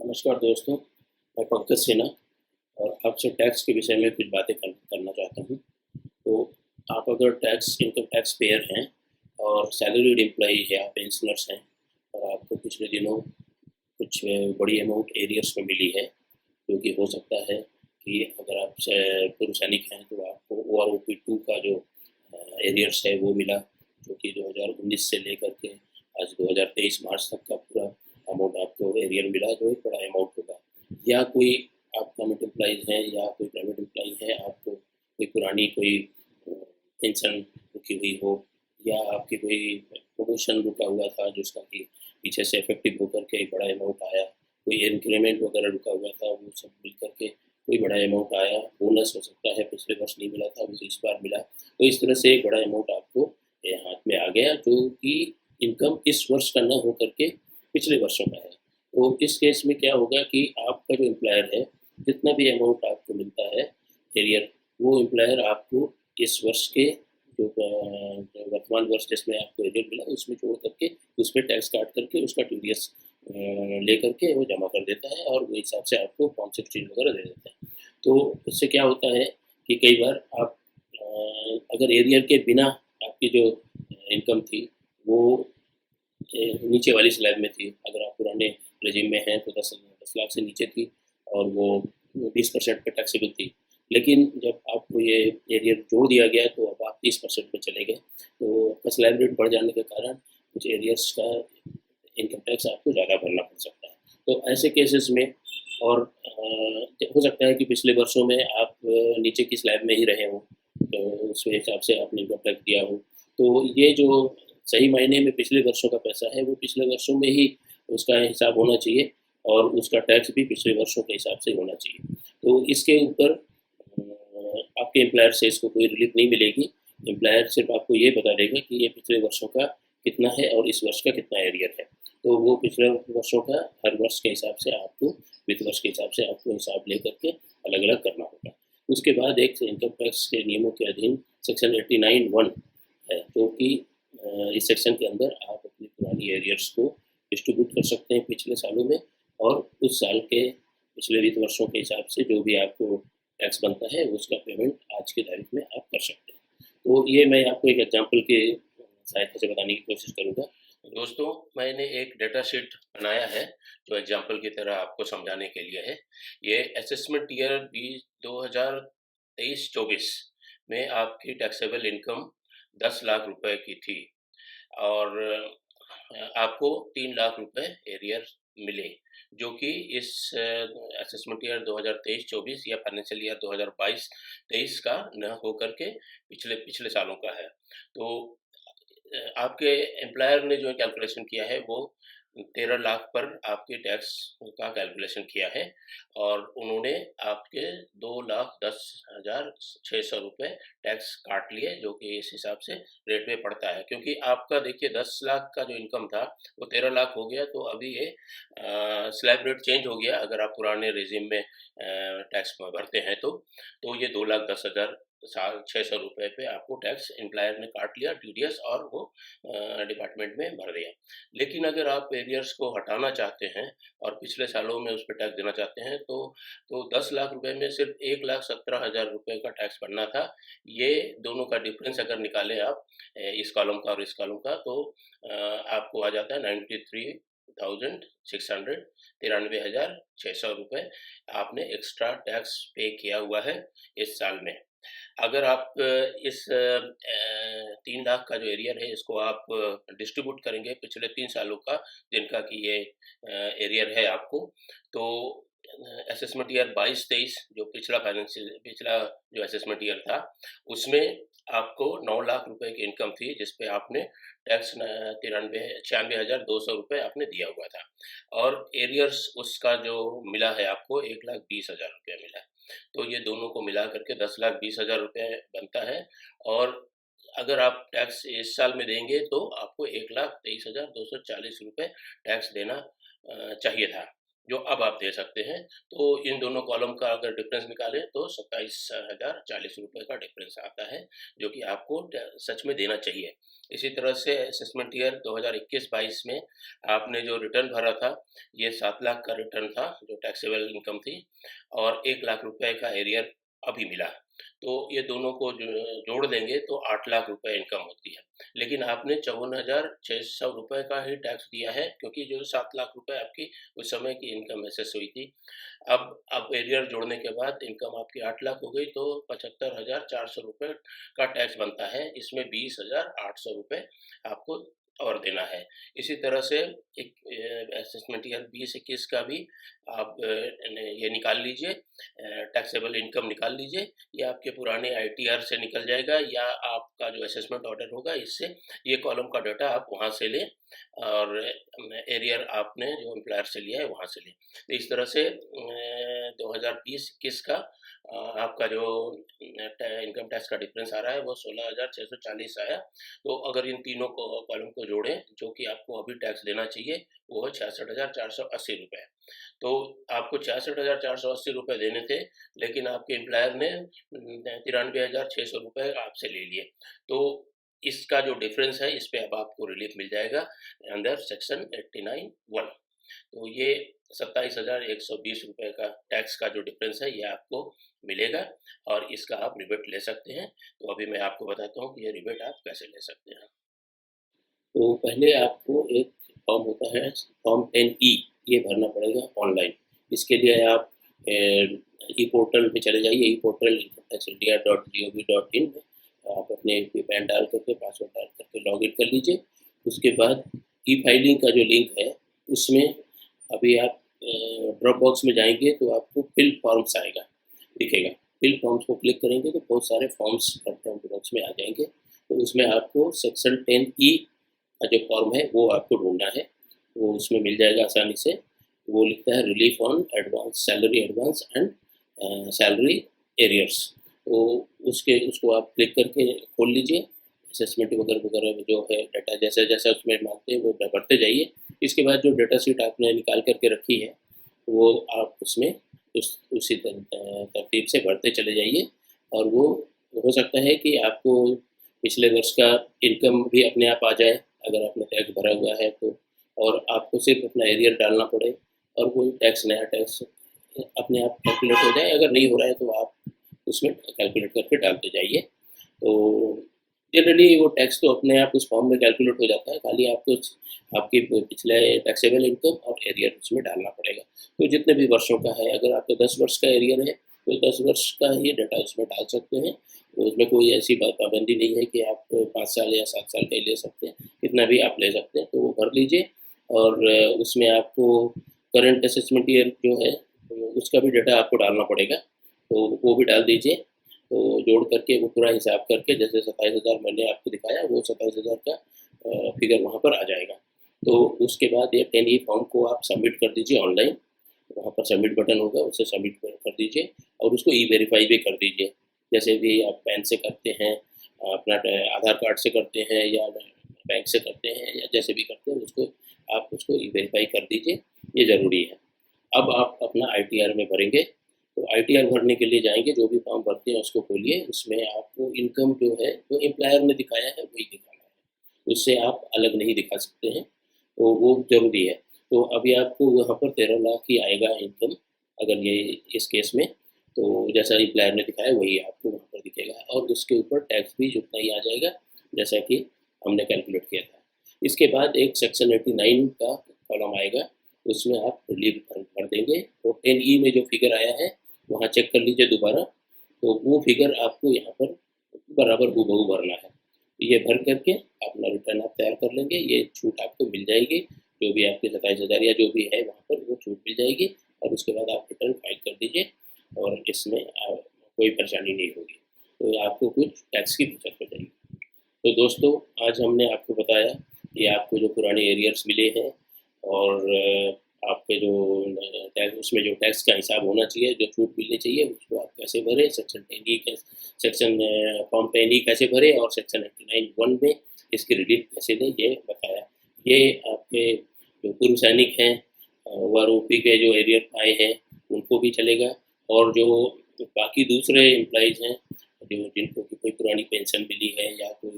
नमस्कार दोस्तों, मैं पंकज सिन्हा और आपसे टैक्स के विषय में कुछ बातें करना चाहता हूँ। तो आप अगर इनकम टैक्स पेयर हैं और सैलरीड एम्प्लॉई है, आप पेंशनर्स हैं और आपको पिछले दिनों कुछ बड़ी अमाउंट एरियर्स में मिली है, क्योंकि हो सकता है कि अगर आप पूर्व सैनिक हैं तो आपको OROP 2 का जो एरियर्स है वो मिला, जो कि 2019 से लेकर के आज 2023 मार्च तक का पूरा अमाउंट आपको एरियर मिला, जो एक बड़ा अमाउंट होगा। या कोई आप गवर्नमेंट एम्प्लॉइज हैं या कोई प्राइवेट एम्प्लॉई है, आपको कोई पुरानी कोई पेंशन रुकी हुई हो या आपकी कोई प्रमोशन रुका हुआ था जिसका कि पीछे से इफेक्टिव होकर के एक बड़ा अमाउंट आया, कोई इंक्रीमेंट वगैरह रुका हुआ था, वो सब मिल करके कोई बड़ा अमाउंट आया, बोनस हो सकता है पिछले वर्ष नहीं मिला था वो इस बार मिला, तो इस तरह से एक बड़ा अमाउंट आपको हाथ में आ गया, जो कि इनकम इस वर्ष का न हो करके पिछले वर्षों का है। तो इस केस में क्या होगा कि आपका जो एम्प्लॉयर है, जितना भी अमाउंट आपको मिलता है एरियर, वो एम्प्लॉयर आपको इस वर्ष के जो वर्तमान वर्ष जिसमें आपको एरियर मिला उसमें जोड़ करके उसमें टैक्स काट करके उसका टीडीएस ले करके वो जमा कर देता है और वो हिसाब से आपको फॉर्म 16 वगैरह दे देता है। तो इससे क्या होता है कि कई बार आप अगर एरियर के बिना आपकी जो इनकम थी वो नीचे वाली स्लैब में थी, अगर आप पुराने रजीम में हैं तो 10 लाख से नीचे थी और वो 20% पे टैक्सेबल थी, लेकिन जब आपको ये एरियर जोड़ दिया गया तो अब आप 30% में चले गए, तो आपका स्लैब रेट बढ़ जाने के कारण कुछ एरियर्स का इनकम टैक्स आपको ज़्यादा भरना पड़ सकता है। तो ऐसे केसेस में और हो सकता है कि पिछले वर्षों में आप नीचे की स्लैब में ही रहे हों, तो उस हिसाब से आपने इनकम टैक्स दिया हो, तो ये जो सही मायने में पिछले वर्षों का पैसा है वो पिछले वर्षों में ही उसका हिसाब होना चाहिए और उसका टैक्स भी पिछले वर्षों के हिसाब से होना चाहिए। तो इसके ऊपर आपके एम्प्लॉयर से इसको कोई रिलीफ नहीं मिलेगी। एम्प्लॉयर सिर्फ आपको ये बता देगा कि ये पिछले वर्षों का कितना है और इस वर्ष का कितना एरियर है, तो वो पिछले वर्षों का हर वर्ष के हिसाब से आपको वित्त वर्ष के हिसाब से आपको हिसाब ले करके अलग अलग करना होगा। उसके बाद एक इनकम टैक्स के नियमों के अधीन सेक्शन 89(1) है, जो कि इस सेक्शन के अंदर आप अपनी पुरानी एरियर्स को डिस्ट्रीब्यूट कर सकते हैं पिछले सालों में, और उस साल के पिछले वित्त वर्षों के हिसाब से जो भी आपको टैक्स बनता है उसका पेमेंट आज की तारीख में आप कर सकते हैं। तो ये मैं आपको एक एग्जांपल के सहायता से बताने की कोशिश करूँगा। दोस्तों, मैंने एक डेटा शीट बनाया है जो एग्जांपल की तरह आपको समझाने के लिए है। ये असेसमेंट ईयर 2023-24 में आपकी टैक्सेबल इनकम 10 लाख रुपए की थी और आपको 3 लाख रुपए एरियर मिले, जो कि इस असेसमेंट ईयर 2023-24 या फाइनेंशियल ईयर 2022-23 का न होकर के पिछले पिछले सालों का है। तो आपके एम्प्लॉयर ने जो कैलकुलेशन किया है वो 13 लाख पर आपके टैक्स का कैलकुलेशन किया है और उन्होंने आपके 2,10,600 रुपये टैक्स काट लिए, जो कि इस हिसाब से रेट में पड़ता है। क्योंकि आपका देखिए 10 लाख का जो इनकम था वो 13 लाख हो गया, तो अभी ये स्लैब रेट चेंज हो गया। अगर आप पुराने रेजिम में टैक्स भरते हैं तो ये 2,10,600 रुपये पे आपको टैक्स एम्प्लॉयर ने काट लिया टीडीएस और वो डिपार्टमेंट में भर दिया। लेकिन अगर आप एरियर्स को हटाना चाहते हैं और पिछले सालों में उस पर टैक्स देना चाहते हैं तो 10 लाख रुपए में सिर्फ 1,17,000 रुपये का टैक्स भरना था। ये दोनों का डिफरेंस अगर निकालें आप इस कॉलम का और इस कॉलम का, तो आपको आ जाता है 93,600, 93,600 रुपये आपने एक्स्ट्रा टैक्स पे किया हुआ है इस साल में। अगर आप इस 3 लाख का जो एरियर है इसको आप डिस्ट्रीब्यूट करेंगे पिछले 3 सालों का, जिनका कि ये एरियर है आपको, तो असेसमेंट ईयर 22-23 जो पिछला जो असेसमेंट ईयर था उसमें आपको 9 लाख रुपए की इनकम थी, जिस पे आपने टैक्स 96,200 रुपये आपने दिया हुआ था और एरियर्स उसका जो मिला है आपको 1,20,000 रुपये मिला है। तो ये दोनों को मिला करके 10,20,000 रुपये बनता है और अगर आप टैक्स इस साल में देंगे तो आपको 1,23,240 रुपये टैक्स देना चाहिए था, जो अब आप दे सकते हैं। तो इन दोनों कॉलम का अगर डिफरेंस निकालें तो 27,040 रुपये का डिफरेंस आता है, जो कि आपको सच में देना चाहिए। इसी तरह से असेसमेंट ईयर 2021-22 में आपने जो रिटर्न भरा था, ये 7 लाख का रिटर्न था, जो टैक्सेबल इनकम थी, और 1 लाख रुपए का एरियर अभी मिला। तो ये दोनों को जोड़ देंगे तो 8 लाख रुपए इनकम होती है। लेकिन आपने 54,600 रुपये का ही टैक्स दिया है, क्योंकि जो 7 लाख रुपए आपकी उस समय की इनकम असेस हुई थी। अब एरियर जोड़ने के बाद इनकम आपकी 8 लाख हो गई, तो 75,400 रुपये का टैक्स बनता है। इसमें 20,800 रुपये आपको और देना है। इसी तरह से एक असेसमेंट ईयर 20-21 का भी आप ये निकाल लीजिए, टैक्सेबल इनकम निकाल लीजिए। ये आपके पुराने आईटीआर से निकल जाएगा, या आपका जो असेसमेंट ऑर्डर होगा इससे ये कॉलम का डाटा आप वहाँ से लें, और एरियर आपने जो एम्प्लॉयर से लिया है वहाँ से लें। तो इस तरह से 2020-21 का आपका जो इनकम टैक्स का डिफरेंस आ रहा है वो 16,640 आया। तो अगर इन तीनों कॉलम को जोड़ें, जो कि आपको अभी टैक्स देना चाहिए, वो है 66,480 रुपये। तो आपको 66,480 रुपये देने थे, लेकिन आपके एम्प्लॉयर ने 93,600 रुपये आपसे ले लिए। तो इसका जो डिफरेंस है, इस पे अब आपको रिलीफ मिल जाएगा अंडर सेक्शन 89(1). तो ये 27,120 रुपये का टैक्स का जो डिफरेंस है, ये आपको मिलेगा, और इसका आप रिबेट ले सकते हैं। तो अभी मैं आपको बताता हूँ कि ये रिबेट आप कैसे ले सकते हैं। तो पहले आपको एक फॉर्म होता है, फॉर्म 10E, ये भरना पड़ेगा ऑनलाइन। इसके लिए आप ई पोर्टल पे चले जाइए, e-portal.incometaxindia.gov.in में आप अपने पैन डाल करके, पासवर्ड डाल करके लॉग इन कर लीजिए। उसके बाद ई फाइलिंग का जो लिंक है, उसमें अभी आप ड्रॉप बॉक्स में जाएंगे तो आपको फिल फॉर्म्स आएगा, दिखेगा। फिल फॉर्म्स को क्लिक करेंगे तो बहुत सारे फॉर्म्स ड्रॉप बॉक्स में आ जाएंगे। तो उसमें आपको सेक्शन 10E का जो फॉर्म है वो आपको ढूंढना है, वो उसमें मिल जाएगा आसानी से। वो लिखता है relief on advance salary advance and salary arrears. तो उसको आप क्लिक करके खोल लीजिए। असेसमेंट वगैरह वगैरह जो है डाटा जैसा जैसा उसमें मांगते हैं वो भरते जाइए। इसके बाद जो डाटा शीट आपने निकाल करके रखी है, वो आप उसमें उसी तरतीब से भरते चले जाइए। और वो हो सकता है कि आपको पिछले वर्ष का इनकम भी अपने आप आ जाए, अगर आपने टैक्स भरा हुआ है तो, और आपको सिर्फ अपना एरियर डालना पड़े, और कोई टैक्स नया टैक्स अपने आप कैलकुलेट हो जाए। अगर नहीं हो रहा है तो आप उसमें कैलकुलेट करके डालते जाइए। तो जनरली वो टैक्स तो अपने आप उस फॉर्म में कैलकुलेट हो जाता है, खाली आपको आपकी पिछले टैक्सेबल इनकम और एरियर उसमें डालना पड़ेगा। तो जितने भी वर्षों का है, अगर आपका 10 वर्ष का एरियर है तो 10 वर्ष का ही डाटा उसमें डाल सकते हैं। तो उसमें कोई ऐसी पाबंदी नहीं है कि आप 5 साल या 7 साल का ही ले सकते हैं, कितना भी आप ले सकते हैं। तो वो भर लीजिए, और उसमें आपको करंट असेसमेंट ईयर जो है उसका भी डाटा आपको डालना पड़ेगा, तो वो भी डाल दीजिए। तो जोड़ करके वो पूरा हिसाब करके, जैसे 27,000 मैंने आपको दिखाया, वो 27,000 का फिगर वहाँ पर आ जाएगा। तो उसके बाद ये 10E फॉर्म को आप सबमिट कर दीजिए ऑनलाइन। वहाँ पर सबमिट बटन होगा, उसे सबमिट कर दीजिए, और उसको ई-वेरीफाई भी कर दीजिए। जैसे भी आप पैन से करते हैं, अपना आधार कार्ड से करते हैं, या बैंक से करते हैं, या जैसे भी करते हैं, आप उसको ई-वेरीफाई कर दीजिए, ये ज़रूरी है। अब आप अपना आईटीआर में भरेंगे। तो आईटीआर भरने के लिए जाएंगे, जो भी फॉर्म भरते हैं उसको खोलिए। उसमें आपको इनकम जो है, जो एम्प्लॉयर ने दिखाया है वही दिखाना है, उससे आप अलग नहीं दिखा सकते हैं, तो वो ज़रूरी है। तो अभी आपको वहाँ पर 13 लाख ही आएगा इनकम, अगर ये इस केस में। तो जैसा एम्प्लॉयर ने दिखाया वही आपको वहाँ पर दिखेगा, और उसके ऊपर टैक्स भी उतना ही आ जाएगा जैसा कि हमने कैलकुलेट किया था। इसके बाद एक सेक्शन 89 का कॉलम आएगा, उसमें आप रिलीफ भर देंगे। तो 10E में जो फिगर आया है वहाँ चेक कर लीजिए दोबारा, तो वो फिगर आपको यहाँ पर बराबर हूबहू भरना है। ये भर करके अपना रिटर्न आप तैयार कर लेंगे, ये छूट आपको मिल जाएगी। जो भी आपके 27,000 या जो भी है वहाँ पर वो छूट मिल जाएगी, और उसके बाद आप रिटर्न फाइल कर दीजिए, और इसमें कोई परेशानी नहीं होगी। तो आपको कुछ टैक्स की बचत हो जाएगी। तो दोस्तों, आज हमने आपको बताया कि आपको जो पुराने एरियर्स मिले हैं, और आपके जो टैक्स, उसमें जो टैक्स का हिसाब होना चाहिए, जो छूट मिलनी चाहिए, उसको आप कैसे भरें, सेक्शन फॉर्म 10E कैसे भरें, और सेक्शन 89(1) में इसकी रिलीफ कैसे दें, ये बताया। ये आपके जो पूर्व सैनिक हैं, ओआरओपी के जो एरियर आए हैं उनको भी चलेगा, और जो बाकी दूसरे एम्प्लॉइज़ हैं जो जिनको कि कोई पुरानी पेंशन मिली है या कोई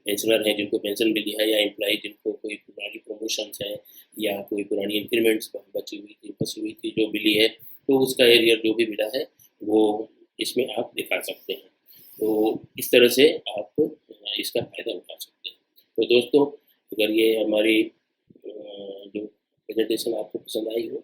पेंशनर हैं जिनको पेंशन मिली है, या एम्प्लॉई जिनको कोई पुरानी प्रमोशंस है या कोई पुरानी इंक्रीमेंट्स फंसी हुई थी जो मिली है, तो उसका एरियर जो भी मिला है वो इसमें आप दिखा सकते हैं। तो इस तरह से आप इसका फ़ायदा उठा सकते हैं। तो दोस्तों, अगर ये हमारी जो प्रेजेंटेशन आपको पसंद आई हो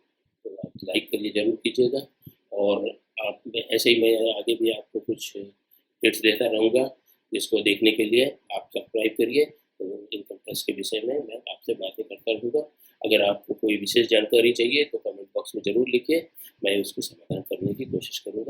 तो आप लाइक करिए, ज़रूर कीजिएगा, और आप ऐसे ही मैं आगे भी आपको कुछ टिप्स देता रहूँगा, जिसको देखने के लिए आप सब्सक्राइब करिए। तो इनकम टैक्स के विषय में मैं आपसे बातें करता रहूँगा। अगर आपको कोई विशेष जानकारी चाहिए तो कमेंट बॉक्स में ज़रूर लिखिए, मैं उसको समाधान करने की कोशिश करूँगा।